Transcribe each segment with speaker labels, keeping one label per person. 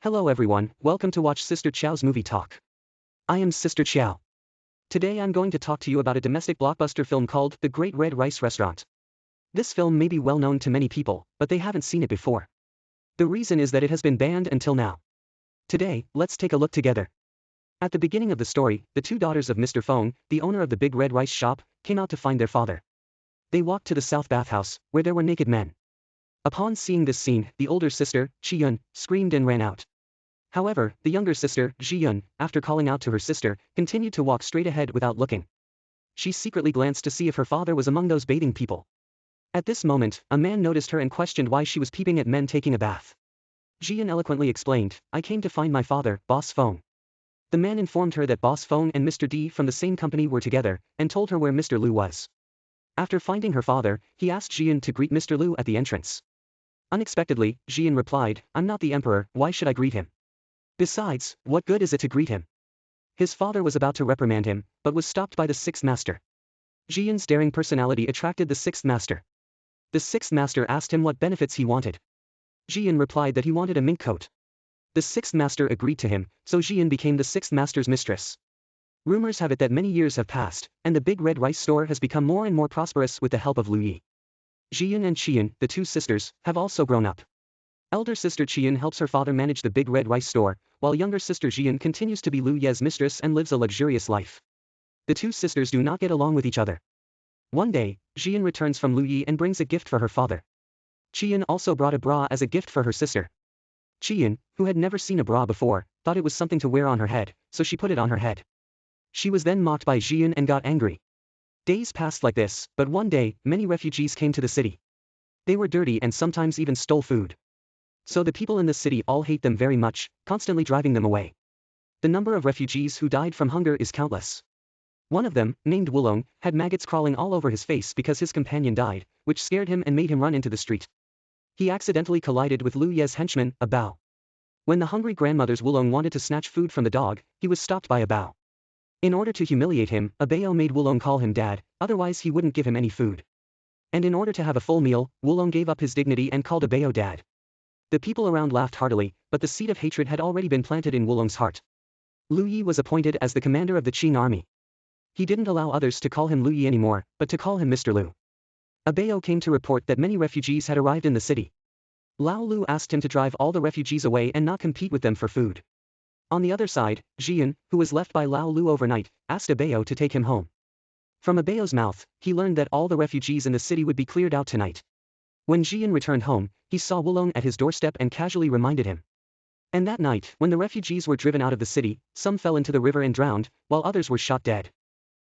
Speaker 1: Hello everyone, welcome to watch Sister Chow's Movie Talk. I am Sister Chow. Today I'm going to talk to you about a domestic blockbuster film called The Great Red Rice Restaurant. This film may be well known to many people, but they haven't seen it before. The reason is that it has been banned until now. Today, let's take a look together. At the beginning of the story, the two daughters of Mr. Fong, the owner of the Big Red Rice shop, came out to find their father. They walked to the south bathhouse, where there were naked men. Upon seeing this scene, the older sister, Chi-yun, screamed and ran out. However, the younger sister, Ji-yun, after calling out to her sister, continued to walk straight ahead without looking. She secretly glanced to see if her father was among those bathing people. At this moment, a man noticed her and questioned why she was peeping at men taking a bath. Ji-yun eloquently explained, "I came to find my father, Boss Fong." The man informed her that Boss Fong and Mr. D from the same company were together, and told her where Mr. Liu was. After finding her father, he asked Ji-yun to greet Mr. Liu at the entrance. Unexpectedly, Ji-yun replied, "I'm not the emperor, why should I greet him? Besides, what good is it to greet him?" His father was about to reprimand him, but was stopped by the sixth master. Ji-yun's daring personality attracted the sixth master. The sixth master asked him what benefits he wanted. Ji-yun replied that he wanted a mink coat. The sixth master agreed to him, so Ji-yun became the sixth master's mistress. Rumors have it that many years have passed, and the Big Red Rice store has become more and more prosperous with the help of Liu Yi. Ji-yun and Chi-yun, the two sisters, have also grown up. Elder sister Chi-yun helps her father manage the Big Red Rice store, while younger sister Ji-yun continues to be Liu Ye's mistress and lives a luxurious life. The two sisters do not get along with each other. One day, Ji-yun returns from Liu Yi and brings a gift for her father. Chi-yun also brought a bra as a gift for her sister. Chi-yun, who had never seen a bra before, thought it was something to wear on her head, so she put it on her head. She was then mocked by Ji-yun and got angry. Days passed like this, but one day, many refugees came to the city. They were dirty and sometimes even stole food. So the people in the city all hate them very much, constantly driving them away. The number of refugees who died from hunger is countless. One of them, named Wulong, had maggots crawling all over his face because his companion died, which scared him and made him run into the street. He accidentally collided with Liu Ye's henchman, a Bao. When the hungry grandmother's Wulong wanted to snatch food from the dog, he was stopped by a Bao. In order to humiliate him, a Bao made Wulong call him dad, otherwise he wouldn't give him any food. And in order to have a full meal, Wulong gave up his dignity and called a Bao dad. The people around laughed heartily, but the seed of hatred had already been planted in Wulong's heart. Liu Yi was appointed as the commander of the Qing army. He didn't allow others to call him Liu Yi anymore, but to call him Mr. Liu. A Bao came to report that many refugees had arrived in the city. Lao Lu asked him to drive all the refugees away and not compete with them for food. On the other side, Ji-yun, who was left by Lao Lu overnight, asked a Bao to take him home. From a Bao's mouth, he learned that all the refugees in the city would be cleared out tonight. When Ji-yun returned home, he saw Wulong at his doorstep and casually reminded him. And that night, when the refugees were driven out of the city, some fell into the river and drowned, while others were shot dead.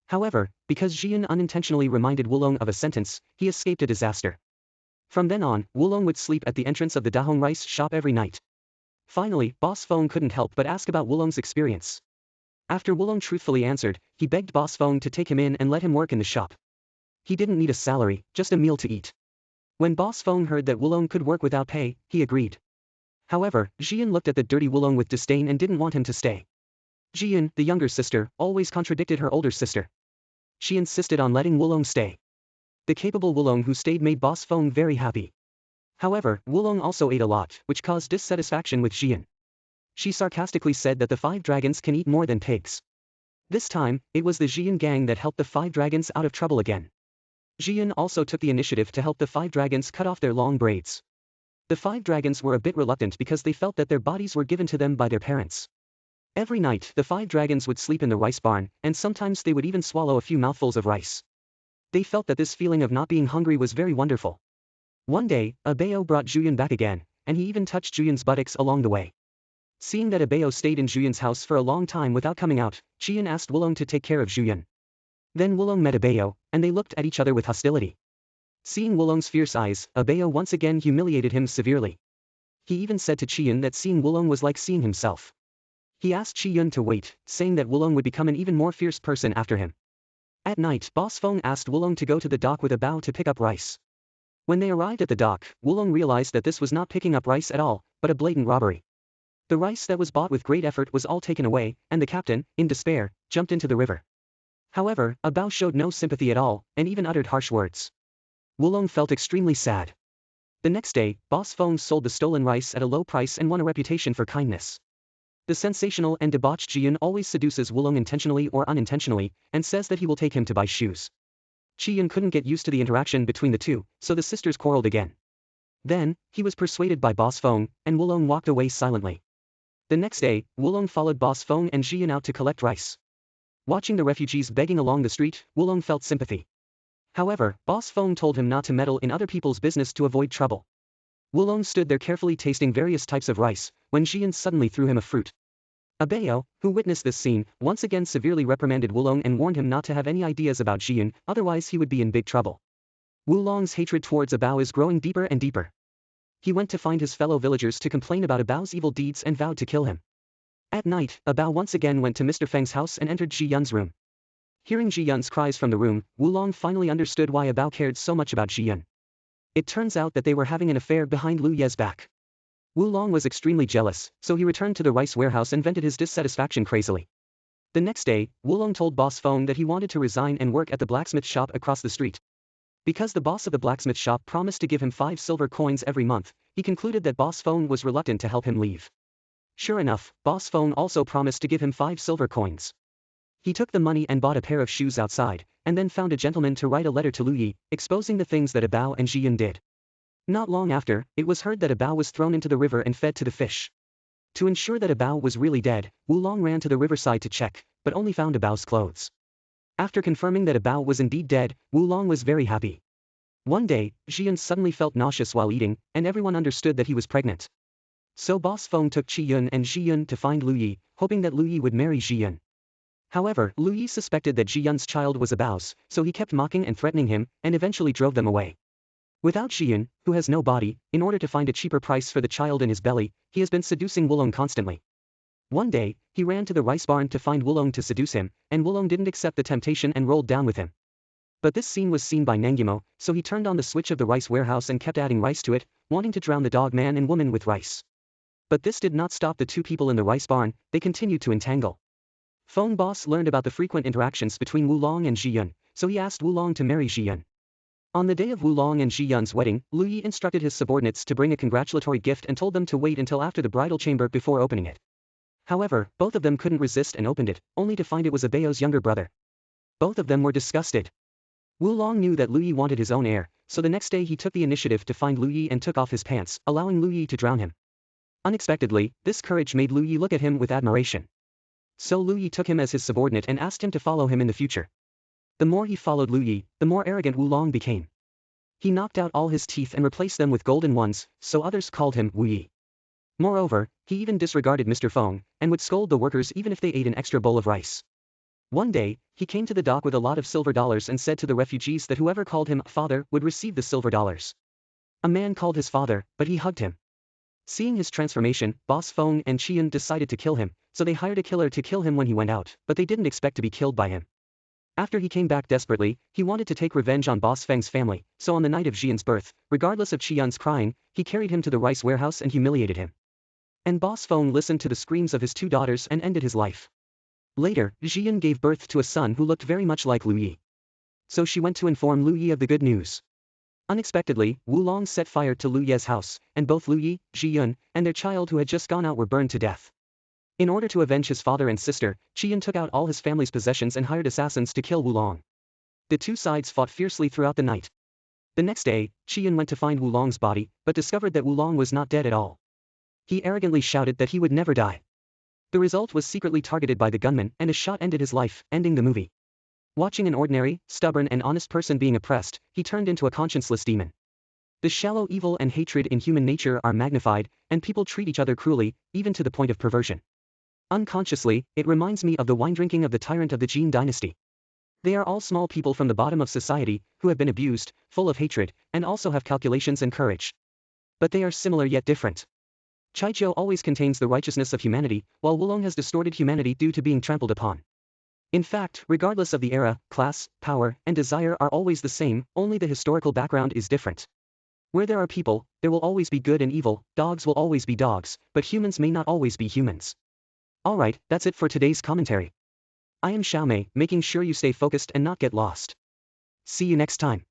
Speaker 1: However, because Ji-yun unintentionally reminded Wulong of a sentence, he escaped a disaster. From then on, Wulong would sleep at the entrance of the Dahong rice shop every night. Finally, Boss Fong couldn't help but ask about Wulong's experience. After Wulong truthfully answered, he begged Boss Fong to take him in and let him work in the shop. He didn't need a salary, just a meal to eat. When Boss Fong heard that Wulong could work without pay, he agreed. However, Ji-yun looked at the dirty Wulong with disdain and didn't want him to stay. Ji-yun, the younger sister, always contradicted her older sister. She insisted on letting Wulong stay. The capable Wulong who stayed made Boss Fong very happy. However, Wulong also ate a lot, which caused dissatisfaction with Ji-yun. She sarcastically said that the 5 dragons can eat more than pigs. This time, it was the Ji-yun gang that helped the 5 dragons out of trouble again. Ji-yun also took the initiative to help the 5 dragons cut off their long braids. The 5 dragons were a bit reluctant because they felt that their bodies were given to them by their parents. Every night, the 5 dragons would sleep in the rice barn, and sometimes they would even swallow a few mouthfuls of rice. They felt that this feeling of not being hungry was very wonderful. One day, a Bao brought Ji-yun back again, and he even touched Ji-yun's buttocks along the way. Seeing that a Bao stayed in Ji-yun's house for a long time without coming out, Ji-yun asked Wulong to take care of Ji-yun. Then Wulong met a Bao, and they looked at each other with hostility. Seeing Wulong's fierce eyes, a Bao once again humiliated him severely. He even said to Chi-yun that seeing Wulong was like seeing himself. He asked Chi-yun to wait, saying that Wulong would become an even more fierce person after him. At night, Boss Fong asked Wulong to go to the dock with a Bao to pick up rice. When they arrived at the dock, Wulong realized that this was not picking up rice at all, but a blatant robbery. The rice that was bought with great effort was all taken away, and the captain, in despair, jumped into the river. However, a Bao showed no sympathy at all, and even uttered harsh words. Wulong felt extremely sad. The next day, Boss Fong sold the stolen rice at a low price and won a reputation for kindness. The sensational and debauched Ji-yun always seduces Woo-long intentionally or unintentionally, and says that he will take him to buy shoes. Ji-yun couldn't get used to the interaction between the two, so the sisters quarreled again. Then, he was persuaded by Boss Fong, and Woo-long walked away silently. The next day, Woo-long followed Boss Fong and Ji-yun out to collect rice. Watching the refugees begging along the street, Woo-long felt sympathy. However, Boss Fong told him not to meddle in other people's business to avoid trouble. Woo-long stood there carefully tasting various types of rice, when Ji-yun suddenly threw him a fruit. Abayo, who witnessed this scene, once again severely reprimanded Woo-long and warned him not to have any ideas about Ji-yun, otherwise he would be in big trouble. Woo-long's hatred towards Abao is growing deeper and deeper. He went to find his fellow villagers to complain about Abao's evil deeds and vowed to kill him. At night, Abao once again went to Mr. Feng's house and entered Ji-yun's room. Hearing Ji-yun's cries from the room, Woo-long finally understood why Abao cared so much about Ji-yun. It turns out that they were having an affair behind Lu Ye's back. Woo-long was extremely jealous, so he returned to the rice warehouse and vented his dissatisfaction crazily. The next day, Woo-long told Boss Fong that he wanted to resign and work at the blacksmith shop across the street. Because the boss of the blacksmith shop promised to give him 5 silver coins every month, he concluded that Boss Fong was reluctant to help him leave. Sure enough, Boss Fong also promised to give him 5 silver coins. He took the money and bought a pair of shoes outside, and then found a gentleman to write a letter to Lu Yi, exposing the things that Abao and Ji-yun did. Not long after, it was heard that Abao was thrown into the river and fed to the fish. To ensure that Abao was really dead, Woo-long ran to the riverside to check, but only found Abao's clothes. After confirming that Abao was indeed dead, Woo-long was very happy. One day, Ji-yun suddenly felt nauseous while eating, and everyone understood that he was pregnant. So Boss Fong took Ji-yun and Ji-yun to find Lu Yi, hoping that Lu Yi would marry Ji-yun. However, Lu Yi suspected that Ji-yun's child was Abao's, so he kept mocking and threatening him, and eventually drove them away. Without Ji-yun, who has no body, in order to find a cheaper price for the child in his belly, he has been seducing Woo-long constantly. One day, he ran to the rice barn to find Woo-long to seduce him, and Woo-long didn't accept the temptation and rolled down with him. But this scene was seen by Nangimo, so he turned on the switch of the rice warehouse and kept adding rice to it, wanting to drown the dog man and woman with rice. But this did not stop the two people in the rice barn, they continued to entangle. Fong Boss learned about the frequent interactions between Woo-long and Ji-yun, so he asked Woo-long to marry Ji-yun. On the day of Woo-long and Ji-yun's wedding, Lu Yi instructed his subordinates to bring a congratulatory gift and told them to wait until after the bridal chamber before opening it. However, both of them couldn't resist and opened it, only to find it was Abao's younger brother. Both of them were disgusted. Woo-long knew that Lu Yi wanted his own heir, so the next day he took the initiative to find Lu Yi and took off his pants, allowing Lu Yi to drown him. Unexpectedly, this courage made Lu Yi look at him with admiration. So Lu Yi took him as his subordinate and asked him to follow him in the future. The more he followed Lu Yi, the more arrogant Woo-long became. He knocked out all his teeth and replaced them with golden ones, so others called him Wu Yi. Moreover, he even disregarded Mr. Fong, and would scold the workers even if they ate an extra bowl of rice. One day, he came to the dock with a lot of silver dollars and said to the refugees that whoever called him father would receive the silver dollars. A man called his father, but he hugged him. Seeing his transformation, Boss Fong and Chiyun decided to kill him, so they hired a killer to kill him when he went out, but they didn't expect to be killed by him. After he came back desperately, he wanted to take revenge on Boss Feng's family, so on the night of Jian's birth, regardless of Chiyun's crying, he carried him to the rice warehouse and humiliated him. And Boss Feng listened to the screams of his 2 daughters and ended his life. Later, Jian gave birth to a son who looked very much like Lu Yi. So she went to inform Lu Yi of the good news. Unexpectedly, Wulong set fire to Lu Ye's house, and both Lu Yi, Ji-yun, and their child who had just gone out were burned to death. In order to avenge his father and sister, Ji-yun took out all his family's possessions and hired assassins to kill Wulong. The two sides fought fiercely throughout the night. The next day, Ji-yun went to find Wulong's body, but discovered that Wulong was not dead at all. He arrogantly shouted that he would never die. The result was secretly targeted by the gunman, and a shot ended his life, ending the movie. Watching an ordinary, stubborn and honest person being oppressed, he turned into a conscienceless demon. The shallow evil and hatred in human nature are magnified, and people treat each other cruelly, even to the point of perversion. Unconsciously, it reminds me of the wine drinking of the tyrant of the Jin dynasty. They are all small people from the bottom of society, who have been abused, full of hatred, and also have calculations and courage. But they are similar yet different. Chaijiu always contains the righteousness of humanity, while Wulong has distorted humanity due to being trampled upon. In fact, regardless of the era, class, power, and desire are always the same, only the historical background is different. Where there are people, there will always be good and evil, dogs will always be dogs, but humans may not always be humans. Alright, that's it for today's commentary. I am Xiaomei, making sure you stay focused and not get lost. See you next time.